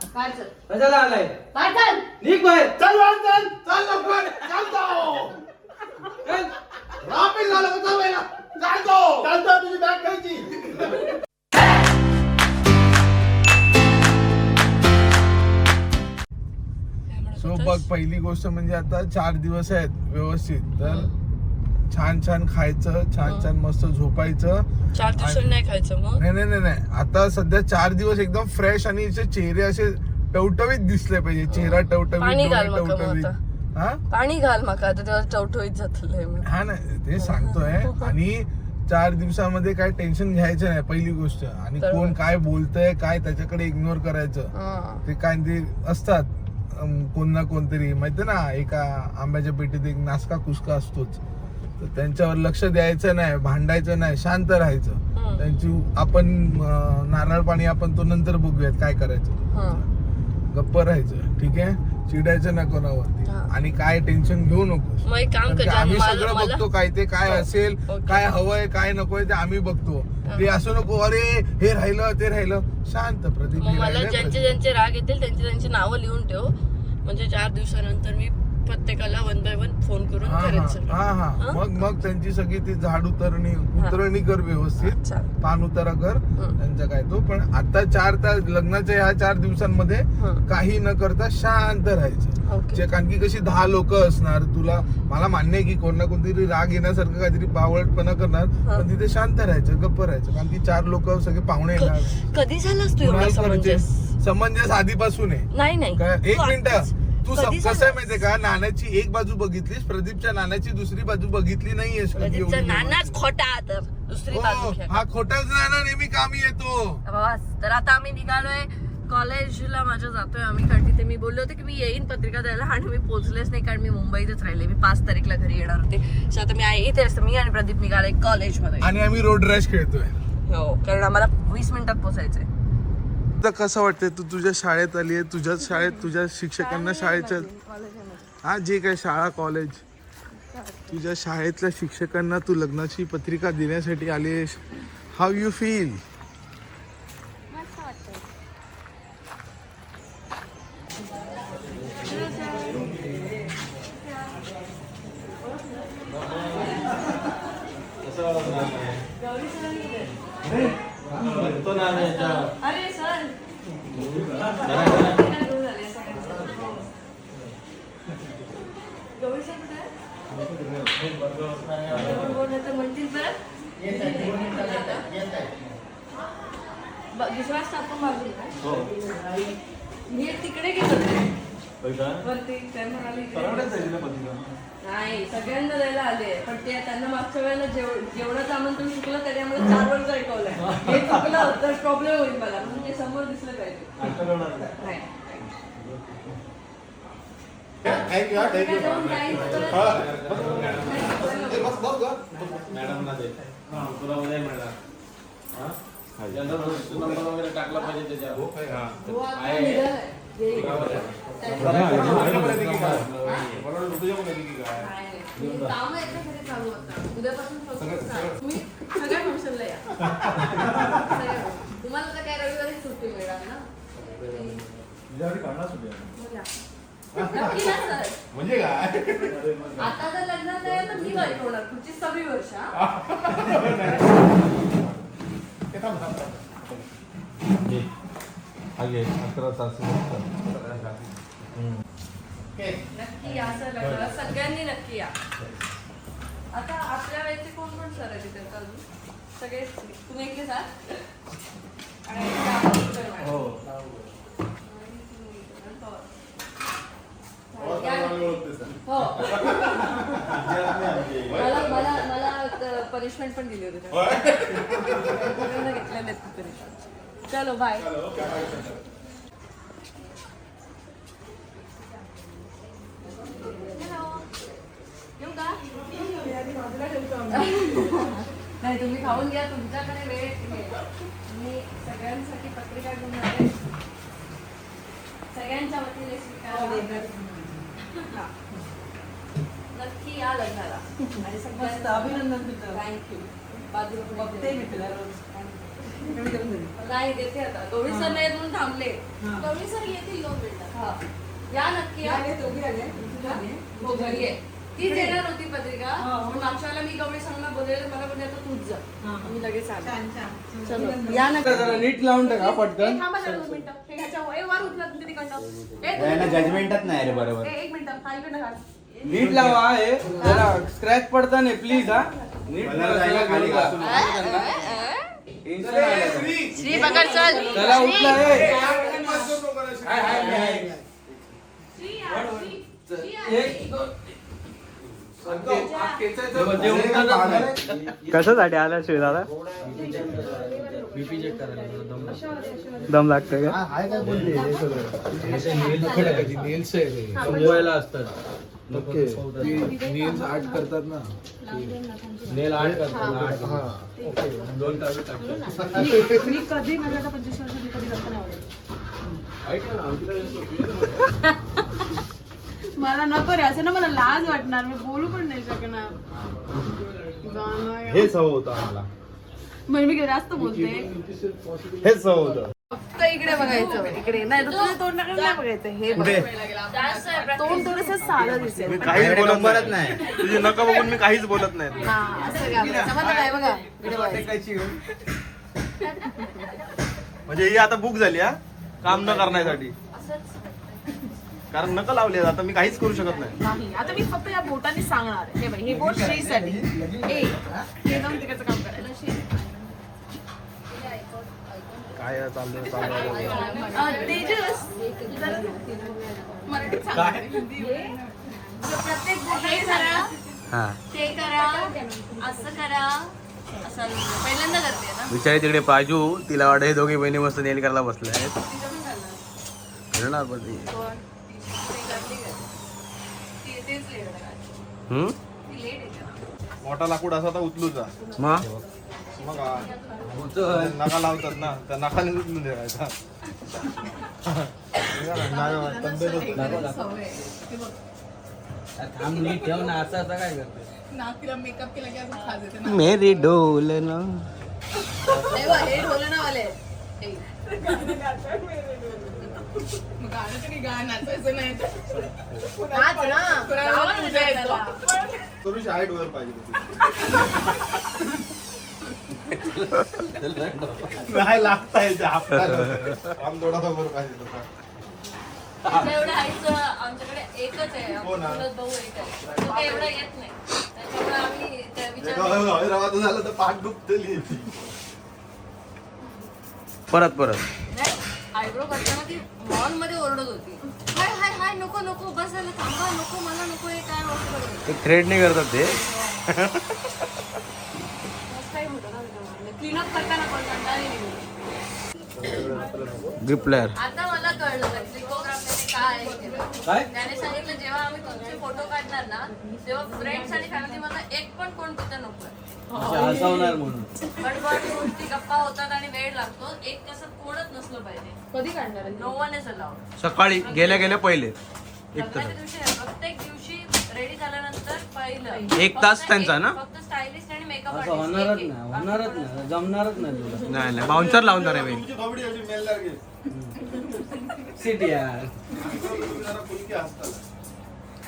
काय चल कशाला आलाय काय चल निघ बाहेर चल बाहेर चल चल लवकर चल जाओ चल. रापील झालं का चल बाहेर चल जाओ तुझी बॅग खायची सो बघ पहिली गोष्ट म्हणजे आता 4 दिवस आहेत व्यवस्थित तर छान छान खायचं छान छान मस्त झोपायचं 4 दिवसांनी नाही खायचं मग नाही आता सध्या 4 दिवस एकदम फ्रेश आणि हिचे चेहरे असे टवटवीत दिसले पाहिजे चेहरा पाणी घाल टवटवीत मका टवटवीत मग हा पाणी घाल मका आता तेव्हा टवटवीत जातलंय मी. हा ना ते सांगतोय आणि 4 दिवसामध्ये काय टेन्शन घ्यायचं नाही पहिली गोष्ट आणि तर कोण काय बोलतंय काय त्याच्याकडे इग्नोर करायचं हा. ते काय ते असतात कोण ना कोणतरी माहिती ना एका आंब्याच्या पेटीत एक नासका कुसका असतोच तर त्यांच्यावर लक्ष द्यायचं नाही भांडायचं नाही शांत राहायचं त्यांची आपण नारळ पाणी आपण तो नंतर बघूयात काय करायचं गप्प राहायचं ठीक आहे चिडायचं ना कोणावरती आणि काय टेन्शन घेऊ नकोस मग एक काम कर आम्ही मला- सगळं मला- बघतो काय ते काय असेल ओके. काय हवंय काय नकोय ते आम्ही बघतो ते असं नको अरे हे राहिलं ते राहिलं शांत प्रदीप मग हे मला राहिलं, ज्यांचे प्रदीप. ज्यांचे राग येतील त्यांची नावं लिहून ठेव म्हणजे 4 दिवसानंतर मी प्रत्येकाला 1 बाय 1 फोन करून हा करेन सगळं. हा हा हा? मग त्यांची सगळी ती झाड उतरणी कर व्यवस्थित चालेल. पान उतारा कर त्यांचा काय तो पण आता 4 तास लग्नाच्या ह्या 4 दिवसांमध्ये काही न करता शांत राहायचं ओके. कारण की कशी 10 लोक असणार तुला मला मान्य आहे की कोण ना कोणतरी राग येण्यासारखं काहीतरी बावळटपणा करणार पण तिथे शांत राहायचं गप्प राहायचं कारण की 4 लोक सगळे पाहुणे येणार कधी झालास तू एवढा समंजस समंजस आधीपासून आहे नाही नाही काय एक तू मिनिट आत्ताच- तू कधी कसं आहे झालास? माहितीये का नाण्याची एक बाजू बघितलीस प्रदीपच्या नाण्याची दुसरी बाजू बघितली नाहीयेस कधी प्रदीपचा एवढी नानाच खोटा तर दुसरी हो, बाजू खेळ. हा खोटाच नाना नेहमी कामी येतो बस तर आता आम्ही निघालोय कॉलेजला माझ्या जातोय आम्ही कारण तिथे मी बोलले होते की मी येईन पत्रिका द्यायला आणि मी पोहोचलेच नाही कारण मी मुंबईतच राहिले मी 5 तारीखला घरी येणार होते So आता मी इथे असते मी आणि प्रदीप निघाले कॉलेजमध्ये आणि आम्ही रोड रॅश खेळतोय हो कारण आम्हाला 20 मिनिटात पोहोचायचंय. आता कसं वाटतंय तू तुझ्या शाळेत आली आहे तुझ्याच शाळेत तुझ्या शिक्षकांना शाळेच्या हा जे काय शाळा कॉलेज तुझ्या शाळेतल्या शिक्षकांना तू लग्नाची पत्रिका देण्यासाठी आलीस हाऊ यू फील अरे सर म्हणतील विश्वास आपण मागू मी तिकडे गेलो वरती काय म्हणाले नाही सगळ्यांना द्यायला आले पण ते त्यांना मागच्या वेळेला जेवणाचं आमंत्रण चुकलं त्याच्यामुळे 4 वर्ष ऐकवलंय हे चुकलं तर प्रॉब्लेम होईल मला म्हणून ते समोर दिसलं पाहिजे टाकला पाहिजे सगळ्या फंक्शनला या तुम्हाला तर काय रविवारी सुट्टी मिळणार ना नक्की ना सर म्हणजे काय आता जर लग्नात नाही तर मी बाईक होणार पुढची 6 वर्ष नक्की या सर लग्नाला सगळ्यांनी नक्की या आता आपल्या वेळेचे कोण कोण सर आहे तिथे अजून सगळे तुम्ही एकले सर हो मला पनिशमेंट पण दिली होती घेतलेले चलो बाय नाही तुम्ही खाऊन घ्या तुमच्याकडे वेळ मी सगळ्यांसाठी पत्रिका घेऊन आले सगळ्यांच्या वतीने स्वीकार नक्की या लग्नाला आणि सगळ्यांचं अभिनंदन थँक्यू बाजू बघते मी तुला रोज नाही देते आता गौरी सर नाही म्हणून थांबले. गौरी सर येतील 2 मिनिटात. हा या नक्की या. हो घरी आहे. ती देणार होती पत्रिका पण मागच्या वेळेला मी गौरी सरांना बोललेलं मला बोलले आता तूच जा. मी लगेच आले. चलो या नक्की. नीट लावून टाका पटकन. थांबा जरा 2 मिनिटं. हे ह्याच्या वर उचला तुम्ही तिकडनं. जजमेंटच नाही रे बरोबर. 1 मिनिट खाली घाल. नीट लावा हे जरा स्क्रॅच पडता नाही प्लीज हा. नीट खाली घासून. श्री पकड चल. चला उठला हे. कशासाठी आला शिव दादा? दम लागतोय का? नेल्स मुंबईला असतात नेल्स आर्ट करतात ना. नेल आर्ट करतात. हा ओके 2 तास टाकतात. मी कधी माझ्या आता 25 वर्षांनी कधी रक्त नाही मला नको रे असं ना. मला लाज वाटणार. मी बोलू पण नाही शकणार. हेच हवं होतं आम्हाला. म्हणजे मी जास्त बोलते. हेच हवं होतं. फक्त इकडे बघायचं. इकडे नाही तर तुझं तोंड नाही बघायचं. हे तोंड थोडस साधं दिसेल. काहीच बोलत नाही. तुझी नका बघून मी काहीच बोलत नाही. हा असं काय समजलं काय बघा. इकडे बघायचं. म्हणजे ही आता बुक झाली हा काम न करण्यासाठी. कारण नका लावली आता मी काहीच करू शकत नाही. नाही आता मी फक्त या बोटाने सांगणार. हे बघ हे बोट श्रीसाठी. हे जाऊन तिकडचं काम करायला श्री. काय चाललंय तेजस मराठीत सांग. प्रत्येक बोट हे करा हा ते करा असं करा असं पहिल्यांदा करते ना. विचारी तिकडे पाजू तिला वाटत हे दोघे बहिणी मस्त नेल करायला बसले आहेत. करणार पण ती. मोठा लाकूड असा तर उचलूचा मग मग नका लावतात ना त्या नाकाने उचलून द्यायचा. ठेव ना असं असं काय करते. तिला मेकअप केला की असं खाज येते ना. मेरी डोल ना हे ढोलं ना वाले. गाणं तरी गाणं नाचायचं नाही नाच ना. करू शाळेत वर पाहिजे नाही लागता येते आम थोडासा वर पाहिजे. एवढं आईचं आमच्याकडे एकच आहे. हो ना. चुलत भाऊ एक आहे. तो काही एवढा येत नाही. त्याच्यामुळे आम्ही त्या विचार हैदराबाद झालं तर पाठ दुखतली. परत आयब्रो करताना ती मॉल मध्ये ओरडत होती. हाय हाय हाय नको नको बसायला थांबा नको मला नको हे काय वस्तू ते थ्रेड नाही करतात ते. क्लीनअप करताना पण कंटाळी नाही. गिफ्टलर आता मला कळलं लिकोग्राफीने काय केलं. त्याने सांगितलं जेव्हा आम्ही तुमचे फोटो काढणार ना तेव्हा फ्रेंड्स आणि फॅमिली मधला एक पण कोण तिथं नको. हसवणार म्हणून. गडबड गोष्टी गप्पा होतात आणि वेळ लागतो. एक कसं कोणच नसलं पाहिजे. कधी काढणार आहे? No one is allowed. सकाळी गेल्या पहिले एक लग्नाच्या तास दिवशी नाही, प्रत्येक दिवशी रेडी झाल्यानंतर पहिलं 1 तास त्यांचा ना. फक्त स्टायलिस्ट आणि मेकअप असं होणारच नाही होणारच नाही जमणारच नाही तुला. नाही बाउन्सर लावून जरा वेळ. तुमची थोडी अशी मेलदार घे. सिटी यार. जरा फुलकी असतात.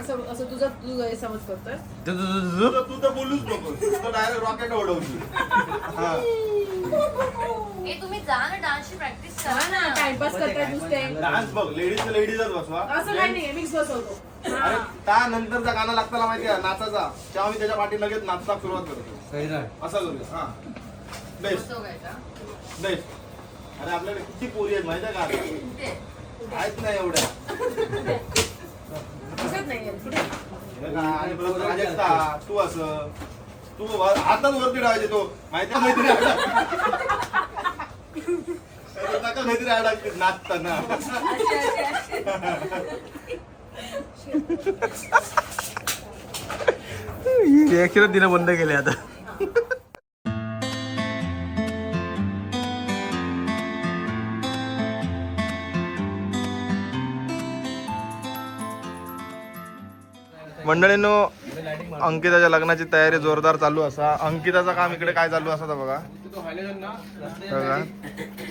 असं असं तुझा तू गैरसमज करतोय. तू तर बोलूच नको. तू तर डायरेक्ट रॉकेट उडवशील. हा. हे तुम्ही जा ना डान्सची प्रॅक्टिस करा ना. टाइमपास करताय नुसते. डान्स बघ लेडीजच बसवा. असं काही नाही मिक्स बसवतो. अरे त्यानंतरचा गाणं लागताना माहिती आहे नाचाचा तेव्हा मी त्याच्या पाठी लगेच नाचता सुरुवात करतो. असं करूया. हा बेस्ट बसवायचा. बेस्ट. अरे आपल्याकडे किती पोरी आहेत माहिती आहे का कुठे? आहेत नाही एवढ्या. दिसत नाहीये. हे का? आणि परत राजक्ता, तू असं तू हातात वरती ठेवायचे तो माहिती आहे मैत्री नका मैत्री अडकते नाचताना. रिॲक्शन दिनं बंद केले आता. मंडळींनो अंकिताच्या लग्नाची तयारी जोरदार चालू असा. अंकिताचं काम इकडे काय चालू असा बघा. बघा.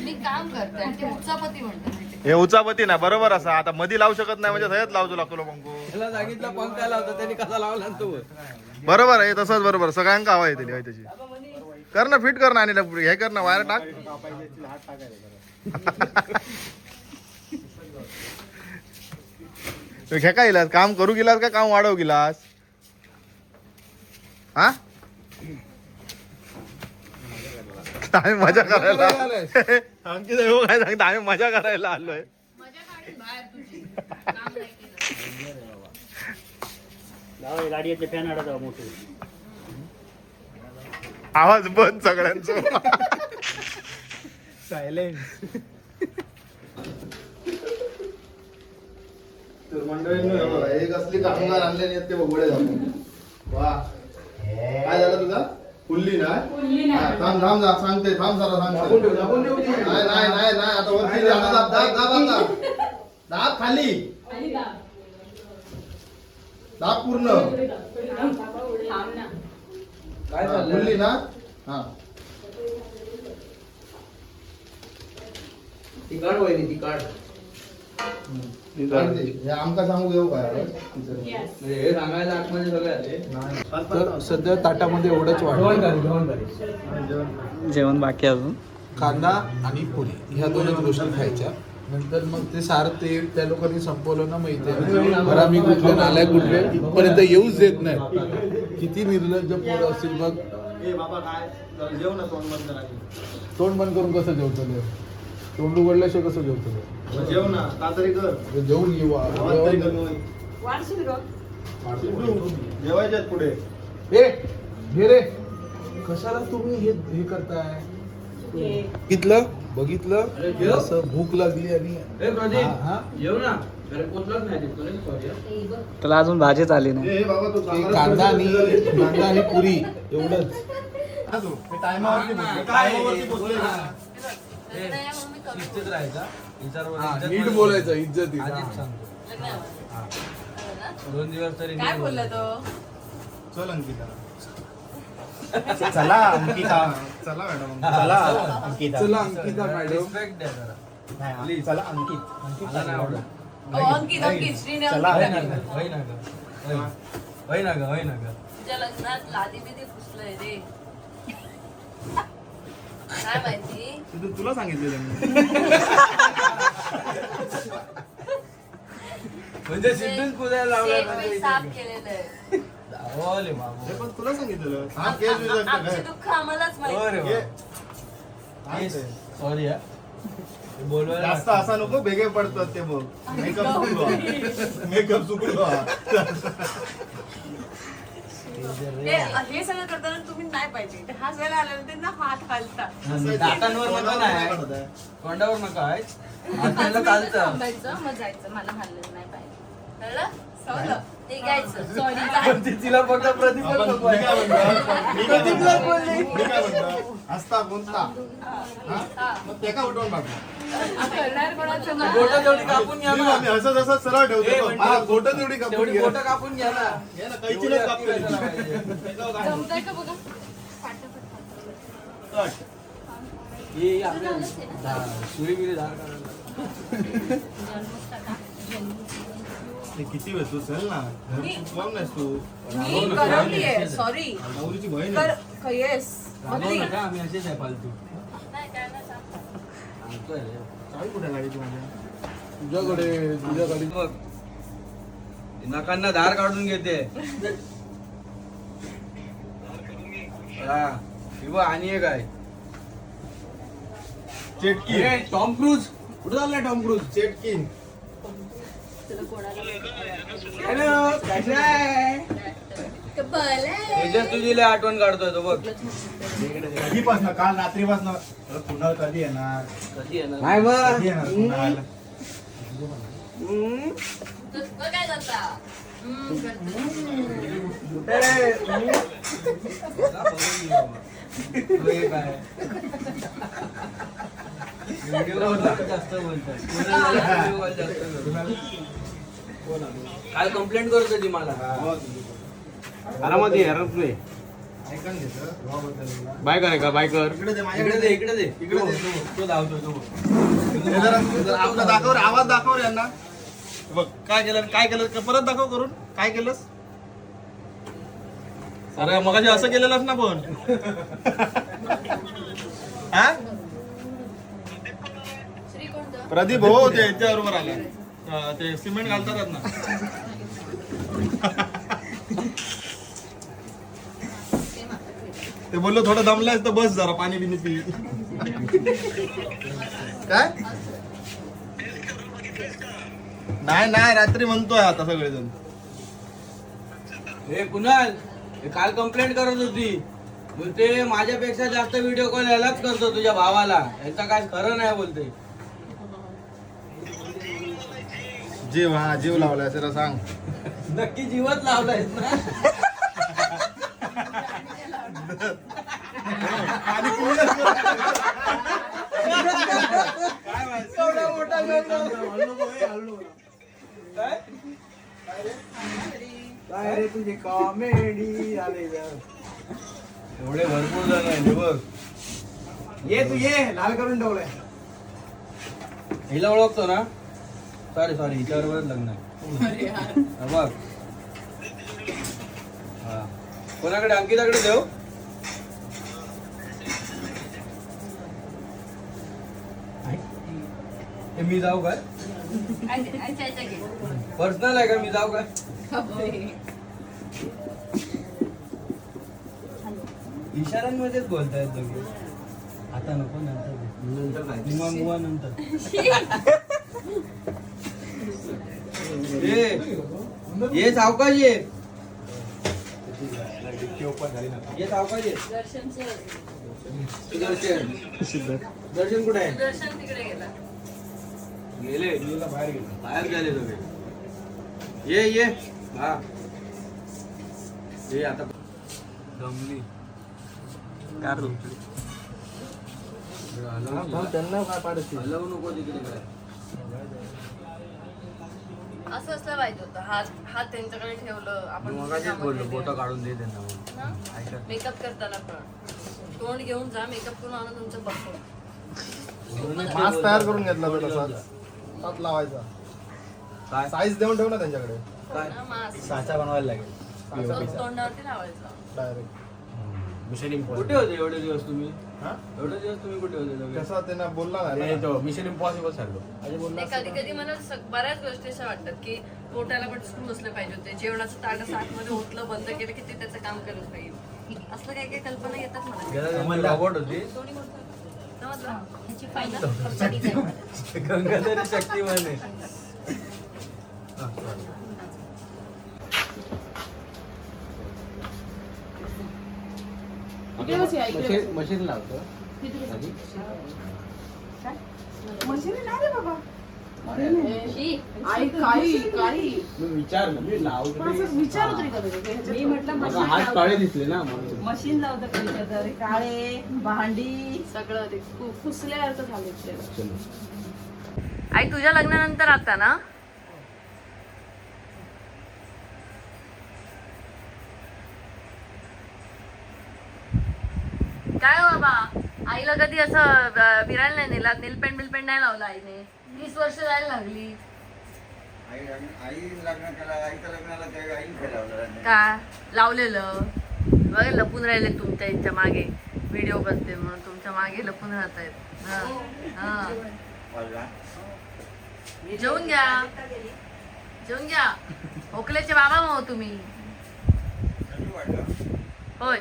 मी काम करते आणि ते उचापती म्हणतात. हे उचापती ना बरोबर असा आता मधी लावू शकत नाही म्हणजे सगळ्यात लावतो लागतो पंखो. त्याला सांगितलं पंखा लावतो त्यांनी कसा लावला तो बरोबर आहे तसंच बरोबर सगळ्यांका हवा येते त्याची कर ना फिट कर ना आणि हे कर ना वायर टाक. हे काय गेलास काम करू गेलास का काम वाढव गेलास हा आम्ही मजा करायला अंकित हो काय सांगता आम्ही मजा करायला आलोय. मजा काढून बाहेर तुझी काम नाही केलं. गाडीचे फॅन आडा मोठे आवाज बंद सगळ्यांचा सायलेन्स. तर मंडळींनो हे बघा एक असली कामगार आणले नाही ते बघ वा काय झालं तुझा फुल्ली ना थांब थांब जा सांगते थांब जरा सांगते नाही नाही नाही नाही आता वरती दाब खाली दाब पूर्ण काय चाललंय? फुल्ली ना हा तिकाड वहिनी तिकाड. हे आमका सांगू घेऊ काय हे सांगायला आतमध्ये सगळे आले. तर सध्या ताटामध्ये एवढंच वाटतं. जेवण बाकी अजून. कांदा आणि पुरी ह्या दोनच गोष्टी खायच्या. नंतर मग ते सारं ते त्या लोकांनी संपवलं ना माहिती बरं मी कुठले नालाय कुठले इथपर्यंत येऊच देत नाही. किती निर्लज्ज पोरं असतील बघ. बाबा काय जेव ना तोंड बंद करा तोंड बंद करून कसं जेवतो तोंड उघडल्याशिवाय कसं जेवतो जेव ना तातरी कर जेवून घेऊ वाढशील ग. जेवायच्यात पुढे ए घे रे कशाला तुम्ही हे करताय. बघितलं बघितलं असं भूक लागली आणि त्याला अजून भाजीच आली नाही. हे बाबा तू ते कांदा आणि पुरी एवढंच. टायमावरती पोचले नीट बोलायचं इज्जत काय बोलला तो? चल अंकिता चला अंकिता चला मॅडम चला अंकिता चला अंकिता मॅडम. चला अंकित अंकित श्रीने चला तुझ्या लग्नात लादी बिदी फुसलंय रे काय माहिती. तुला सांगितलेलं मी म्हणजे सिद्धूच पुजायला सेट मी साफ केलेलं आहे. हे पण तुला सांगितलेलं हा केस विचारतो आमचे काय? दुःख आम्हालाच माहिती. सॉरी जास्त असा नको बेगे पडतात ते बघ मेकअप चुकलो हे सगळं करताना तुम्ही नाही पाहिजे. ते हसायला आल्यानंतर ना हात घालतात. दातांवर नका नाही तोंडावर नका आहे हाताला चालतं. थांबायचं मग जायचं. मला हल्लं नाही पाहिजे. कळलं सवलं निघायचं. सॉरी तिला फक्त प्रतिफल नको आहे. मी काय म्हणतो हसता बोलता मग ते का उठवून टाकू करणार कोणाचं ना. बोटं तेवढी कापून घ्या ना. आम्ही हसत हसत सरळ ठेवतो हा गोटं तेवढी कापून तेवढी घे. बोटं कापून घ्या ना. घे ना, कैचीनच काप केली. जमतंय का बघा. कट. ही आपल्या सुई बिरी धार करायला. ते किती वेळ तू चल ना कोण नाहीस तू मी करवलीये. सॉरी. नवरीची बहीण कर आहे. येस. घालवू नका, आम्ही असेच आहे फालतू. नाही काय नाही सांग. सांगतोय रे. चावी कुठे गाडीची माझ्या तुझ्या गाडी बघ नकांना धार काढून घेते. हा ही बघ आणि एक आहे चेटकी टॉम क्रूज. कुठं चाललाय टॉम क्रूज? चेटकीन हॅलो कशा आहे? तेजस तुझी लय आठवण काढतोय तो बघ. कधीपासनं काल रात्रीपासनं पुन्हा कधी येणार कधी येणार? नाही कधी येणार पुन्हा? तुझं काय करता जास्त बोलतात. काल कंप्लेंट करत होती मला. आरामात ये, हरप नाही. बाय कर का बाय कर. इकडे दे इकडे दे तो धावतो तो जरा आपला दाखव रे, आवाज दाखव रे यांना. बघ काय केलं परत दाखव करून काय केलंस. अरे मगाशी असं केलेलंच ना पण. हा प्रदीप हो ते याच्याबरोबर आले ते सिमेंट घालतात ना. ते बोललो थोडं दमलाय तर बस जरा पाणी बिनी पी. काय नाही रात्री म्हणतोय आता सगळेजण. हे कुणाल हे काल कंप्लेंट करत होती बोलते माझ्यापेक्षा जास्त व्हिडिओ कॉल यालाच करतो तुझ्या भावाला. याचा काय खरं नाही बोलते. जीव लावलाय जरा सांग. नक्की जीवच लावलाय ना. काय रे तुझी कॉमेडी आले एवढे भरपूर जण आहे बघ. ये तू ये लाल करून ठेवलंय. हिला ओळखतो ना. सॉरी हिच्याबरोबरच लग्न आहे. हा बघ हा कोणाकडे अंकिताकडे देऊ. हे मी जाऊ काय पर्सनल आहे का मी जाऊ काय. इशाऱ्यांमध्येच बोलतायत दोघे. आता नको नंतर मुवा नंतर. ये सावकाश ये सावकाश ये. दर्शन कुठे आहे. दर्शन तिकडे गेला. गेले बाहेर गेले दोघे. ये हा ये आता जमली. त्यांना काय पाडत हलवू नको तिकडे काय. असं असलं पाहिजे होतं. हात त्यांच्याकडे ठेवलं आपण. मगाशीच बोललो फोटो काढून दे त्यांना म्हणून. मेकअप करताना पण तोंड घेऊन जा. मेकअप करून आणून तुमचं बघतो. मास्क तयार करून घेतला तो तसाच हात लावायचा. काय साईज देऊन ठेव ना त्यांच्याकडे काय मास्क साचा बनवायला लागेल. तोंडावरती लावायचं. डायरेक्ट. कुठे होते एवढे दिवस तुम्ही. हा एवढे दिवस तुम्ही कुठे होते दोघे? कसा त्यांना बोलला ना मिशन इम्पॉसिबल सांगलो. कधी कधी मला बऱ्याच गोष्टी अशा वाटतात की पोटाला पण स्क्रू बसले पाहिजे होते. जेवणाचं ताट आतमध्ये ओतलं बंद केलं की ते त्याचं काम करत पाहिजे. असलं काही काही कल्पना येतात मला. आवड होती गंगाधरी शक्तिमान आहे. मशीन लावतो. विचार हात काळे दिसले ना म्हणून. मशीन लावतं कधी तरी. काळे भांडी सगळं ते फुसल्यासारखं झालं. आई तुझ्या लग्नानंतर आता ना काय हो बाबा. आईला कधी असं फिरायला नाही नेला. नीलपेंट बिलपेंट नाही लावला आईने. 30 वर्ष जायला लागली. का लावलेलं बघ. लपून राहिले तुमच्या इथच्या मागे. व्हिडिओ करते म्हणून तुमच्या मागे लपून राहत आहेत. जेवून घ्या ओकलेचे बाबा मग तुम्ही. होय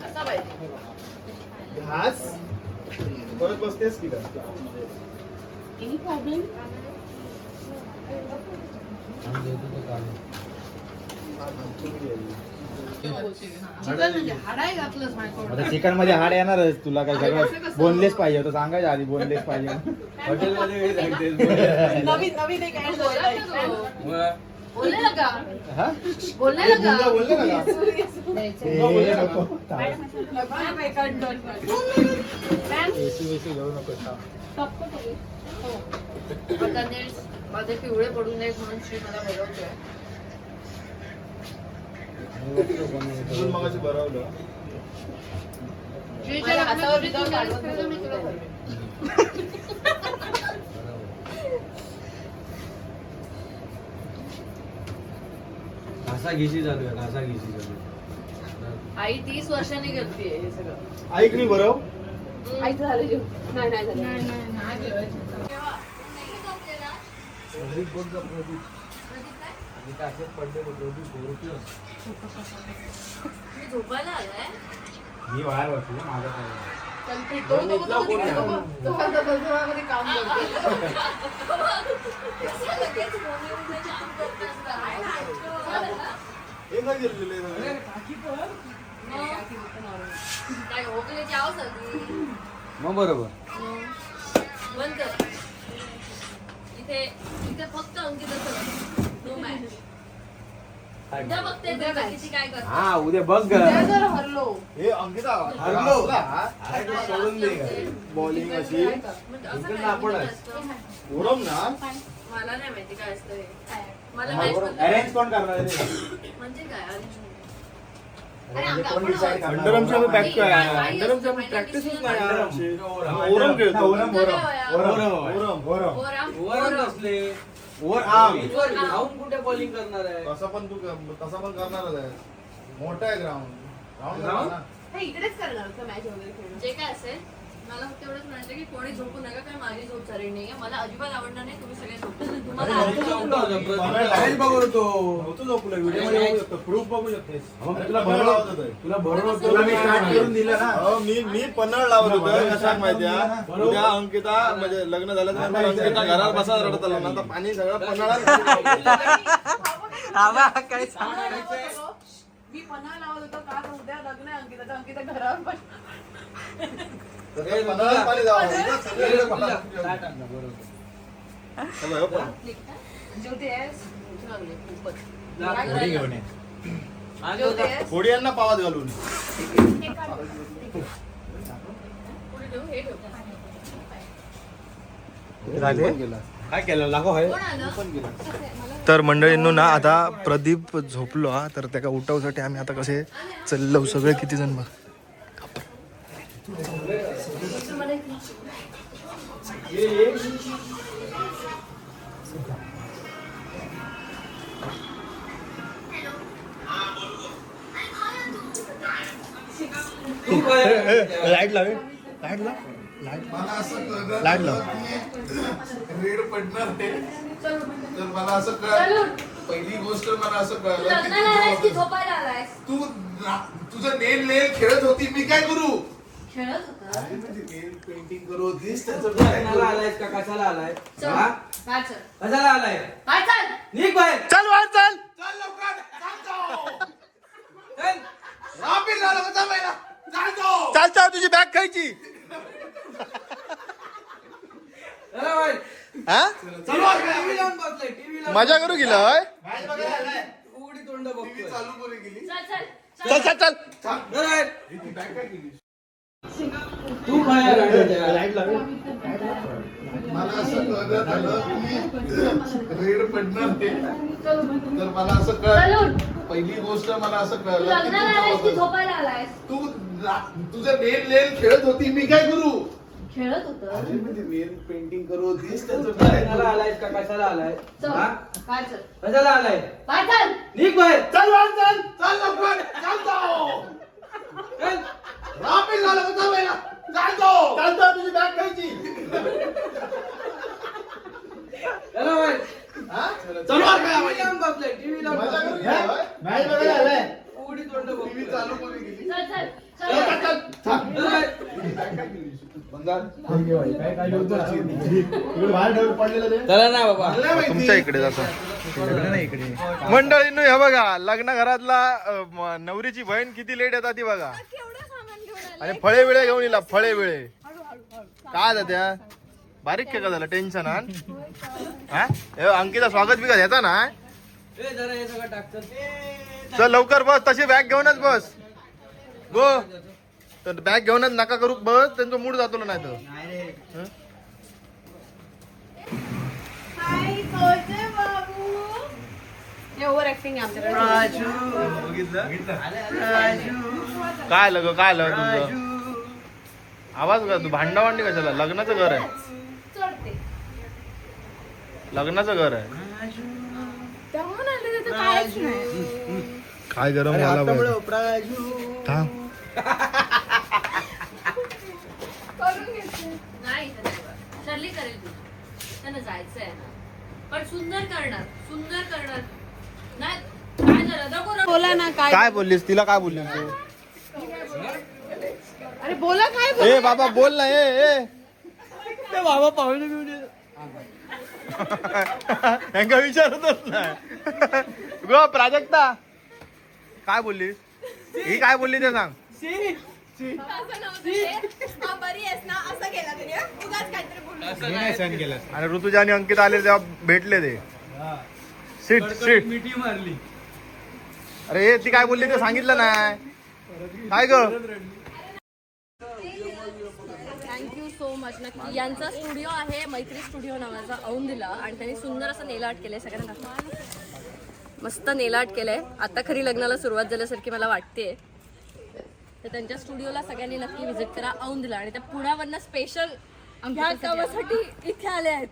असा पाहिजे. घास परत बसतेस की काय. चिकन मध्ये हाड येणारच तुला काय सगळं बोनलेस पाहिजे होतं सांगायचं आधी बोनलेस पाहिजे. हॉटेलमध्ये नवीन एक ऍड बोलले ना का हा बोलले ना का बोलले ना का? हे नको. आता नेल्स माझे पिवळे पडून नये म्हणून श्री मला बोलवतोय. अजून मगाशी भरवलं. माझ्या हातावर बितावर काढवत नको मी तुला करते. घासा घिशी चालू आहे, घासा घिशी चालू आहे. आई 30 वर्षांनी करते हे सगळं. ऐक मी भरव. आईचं झालं जेवण? नाही झालं. झोपायला आलाय मी बाहेर बसलो माझा काय. काम करते. हे काय गेलेलं आहे? काय ओकल्याची आवाज आली मग बरोबर. बंद कर. इथे इथे फक्त अंकित नो मॅच. उद्या बघते उद्या किती काय करतो. हा उद्या बघ उद्या जर हरलो हे अंकिता हरलो. सोडून दे बॉलिंग अशी म्हणजे असं अंकित काय आपण आहे. असतं? ओरम ना. मला नाही माहिती काय असतं हे. मला मॅच अरेंज कोण करणार आहे ते? म्हणजे काय म्हणजे कोण डिसाईड करणार? अंडरआर्मची आम्ही back काय? अंडरआर्मची अंडरआर्मची आम्ही practiceच नाही यार आमची. ओरम खेळतो. ओरम वर नसले वर आम. वर धावून कुठे बॉलिंग करणार आहे. तसा पण करणारच आहे. मोठा आहे ग्राउंड. Ground? हे इकडेच करणार होतं मॅच वगैरे खेळणं. जे काय असेल मला फक्त एवढंच म्हणायचं की कोणी झोपू नका कारण माझी झोप चालली नाही मला अजिबात आवडणार नाही तुम्ही सगळे झोपता तुम्हाला लाईव्ह बघत होतो. होतो झोपलो व्हिडिओ मध्ये बघू शकतो, प्रूफ बघू शकतेस. तुला भरवत तुला भरवत तुला मी स्टार्ट करून दिलं ना. मी पन्हाळ लावत होतो कशात माहितीये उद्या अंकिता म्हणजे लग्न झाल्यानंतर अंकिता घरात बसा रडत आला ना पाणी सगळं पन्हाळात. काय मी पन्हा लावत होतो का तर उद्या लग्न आहे अंकिताचं. अंकिता घरावर पण पन्हाळात पाणी जावं. ज्योती आहेस? लागले खूपच. घोडी घेऊन ये. ज्योती आहेस? होडी यांना पावात घालून पुढे ठेवू हे ठेवू काय केलं लागो आहे. कोण आलं तर मंडळींनो ना आता प्रदीप झोपलो हा तर त्याला उठवसाठी आम्ही आता कसे चाललो सगळे किती जण बघ. लाईट लावे लाईट लाव लाईट लाव. रेड पडणार ते तर मला असं कळलं. पहिली गोष्ट मला असं कळलं की लग्नाला आलायस की झोपायला आलायस तुझं नेल नेल खेळत होती मी काय करू. खेळत होता नेल पेंटिंग करू होतीस त्याचं लग्नाला आलायस का कशाला आलाय. हा? काय चल कशाला आलाय. काय चल निघ बाहेर. चल बाहेर चल. चल लवकर जाऊ. चल. रापील झालं का जमायला जाऊ. चाल चाल तुझी बॅग खायची चला बाहेर. हा टीव्ही लावून बसलाय टीव्ही लावून. मजा करू गेलं होय? उघडी तोंड बघतोय. चालू करून गेली. चल चल चल चल चल. चल बाहेर. बॅग काय केली. तू बाहेर. लाईट लावे. मला असं कळत आलं की रेड पडणार ते तर मला असं कळलं. पहिली गोष्ट मला असं कळलं की लग्नाला आलायस की तुझं- झोपायला आलायस तुझं नेल नेल खेळत होती मी काय करू. खेळत होतं अरे म्हणजे नेल पेंटिंग करू होतीस त्याचं काय लग्नाला आलायस का कशाला आलाय. चल हा? काय चल कशाला आलाय. काय चल निघ बाहेर. चल वर चल चल लवकर चल जाऊ. चल. रापील झालं का जमायला जाऊ. चालतो तुझी बॅग खायची. चला बाहेर. हा? चल बाहेर. टीव्ही लावून बसलाय टीव्ही लावून मजा करू बसलाय. गेली, होय? मॅच बघायला आलाय. उघडी तोंड टीव्ही बघतोय. चालू करून गेली. चल चल चल, चल चल, चल. चल बाहेर. बाहेर ठेवून पडलेलं ते. चला ना बाबा. तुमच्या इकडे जातो मंडळींनो हे बघा लग्न घरातला नवरीची बहीण किती लेट येतात ती बघा आणि फळे बिळे घेऊन येला फळे बिळे काय जात्या बारीक के का झालं टेन्शन हा हे अंकिता स्वागत बिगत येता ना ए जरा हे सगळं टाकतात. चल लवकर बस तशी बॅग घेऊनच बस गो तर बॅग घेऊनच नका करू बस त्यांचा मूड जातो नाही तर हे ओव्हर ऍक्टिंग आहे आमच्याकडे. काय आलं ग काय आलं तुझं आवाज का तू भांडावांडी कशाला लग्नाचं घर आहे चढते. लग्नाचं घर आहे दमून आले तर काहीच नाही. काय गरम मला थांब नाही ठरली करेल ती त्यांना जायचंय ना पण सुंदर करणार नाही काय झालं नको रडू. बोला ना काय. काय बोललीस तिला काय बोललीस तू अरे बोला काय बोल. ए बाबा बोल ना ए ते बाबा पाहुणे घेऊन यांना विचारतच नाही गो प्राजक्ता काय बोललीस ही काय बोलली ते सांग बरी आहेस ना असं केला तुम्ही उगाच काहीतरी बोलू. आणि ऋतुजा आणि अंकित आले तेव्हा भेटले ते सीट मिठी मारली. अरे ती काय बोलली ते सांगितलं नाही काय ग थँक्यू सो मच नक्की. यांचा स्टुडिओ आहे मैत्री स्टुडिओ नावाचा औंधला आणि त्यांनी सुंदर असं नेल आर्ट केलंय. सगळ्यांना दाखवा. मस्त नेल आर्ट केलंय. आता खरी लग्नाला सुरुवात झाल्यासारखी मला वाटते. तर त्यांच्या स्टुडिओला सगळ्यांनी नक्की व्हिजिट करा औंधला. आणि त्या पुण्यावरनं स्पेशल ह्या कामासाठी इथे आले आहेत.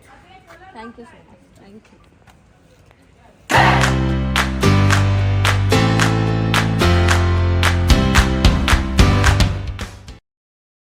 Thank you so much. थँक्यू.